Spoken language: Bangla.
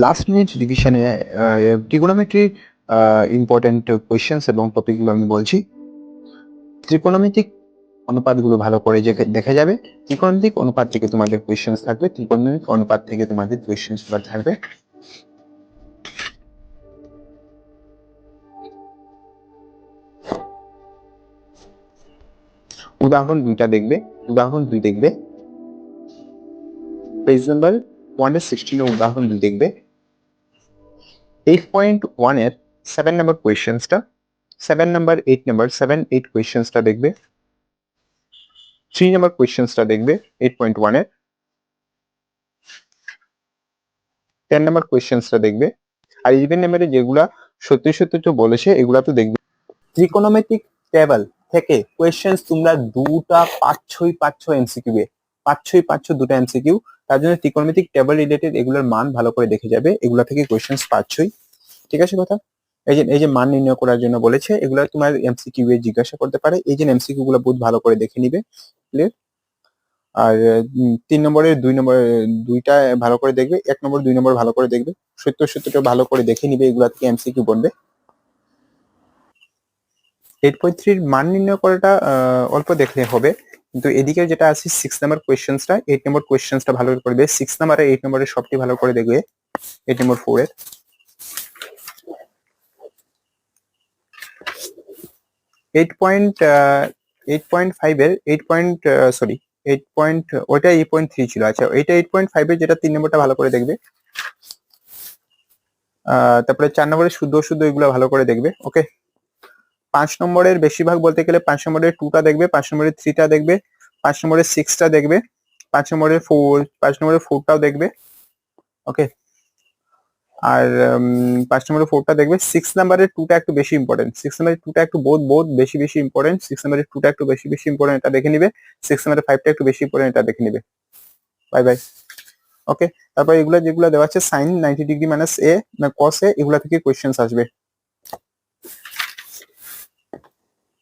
লাস্ট মিনিট রিভিশনে ট্রিগোনোমেট্রির ইম্পর্টেন্ট কোয়েশ্চেন্স এবং টপিকগুলো আমি বলছি। ত্রিকোণমিতিক অনুপাতগুলো ভালো করে দেখা যাবে। ত্রিকোণমিতিক অনুপাত থেকে তোমাদের কোয়েশ্চেন্স থাকবে, ত্রিকোণমিতিক অনুপাত থেকে তোমাদের কোয়েশ্চেন্স থাকবে। উদাহরণ 2টা দেখবে। উদাহরণ 2 দেখবে, পেজ নাম্বার 116 উদাহরণ 2 দেখবে। 8.1 এর 7 নাম্বার কোয়েশ্চেন্সটা, 7 নাম্বার 8 নাম্বার 7 8 কোয়েশ্চেন্সটা দেখবে। 3 নাম্বার কোয়েশ্চেন্সটা দেখবে 8.1 এর। 10 নাম্বার কোয়েশ্চেন্সটা দেখবে। আর 11 নাম্বারে যেগুলা সত্যি সত্যি তো বলেছে এগুলা তো দেখবে। ত্রিকোণমিতিক টেবিল থেকে কোয়েশ্চেন্স তোমরা দুটা পাচ্ছ এমসিকিউ এ, পাচ্ছ দুটা এমসিকিউ। তার জন্য ত্রিকোণমিতিক টেবিল রিলেটেড এগুলোর মান ভালো করে দেখে যাবে, এগুলা থেকে কোয়েশ্চেন্স পাচ্ছই। ঠিক আছে কথা? এই যে মান নির্ণয় করার জন্য বলেছে, এগুলা তোমার এমসিকিউ এ জিজ্ঞাসা করতে পারে। এই যে এমসিকিউ গুলো বহুত ভালো করে দেখে নিবে। ক্লিয়ার? আর 3 নম্বরের 2 নম্বর, দুইটা ভালো করে দেখবে, 1 নম্বর 2 নম্বর ভালো করে দেখবে। সত্যটা ভালো করে দেখে নিবে, এগুলা থেকে এমসিকিউ বলবে। 8.3 এর মান নির্ণয় করাটা অল্প দেখলে হবে, কিন্তু এদিকে যেটা আছে 6 নাম্বার কোয়েশ্চেন্সটা, 8 নম্বর কোয়েশ্চেন্সটা ভালো করে করবে। 6 নাম্বার আর 8 নম্বরের সবটি ভালো করে দেখবে। 8 নম্বর 4 এর 8.5 এর 8.3 ছিল। আচ্ছা, এটা 8.5 এর যেটা 3 নম্বরটা ভালো করে দেখবে। তারপরে 4 নম্বরের শুদ্ধ এগুলো ভালো করে দেখবে। ওকে, 5 নম্বরের বেশিরভাগ বলতে গেলে 5 নম্বরের 2টা দেখবে, 5 নম্বরের 3টা দেখবে, 5 নম্বরের 6টা দেখবে, 5 নম্বরের 4টাও দেখবে। ওকে, আর 5 নম্বরের 4টা দেখবে। 6 নম্বরের 2টা একটু বেশি ইম্পর্টেন্ট, 6 নম্বরের 2টা একটু বহুত বেশি ইম্পর্টেন্ট। 6 নম্বরের 2টা একটু বেশি ইম্পর্টেন্ট, এটা দেখে নিবে। 6 নম্বরের 5টা একটু বেশি ইম্পর্টেন্ট, এটা দেখে নিবে। Bye bye. ওকে, তারপর এগুলা যেগুলো দেওয়া আছে সাইন 90 ডিগ্রি মাইনাস এ না কস এ, এগুলা থেকে কোয়েশ্চেন্স আসবে।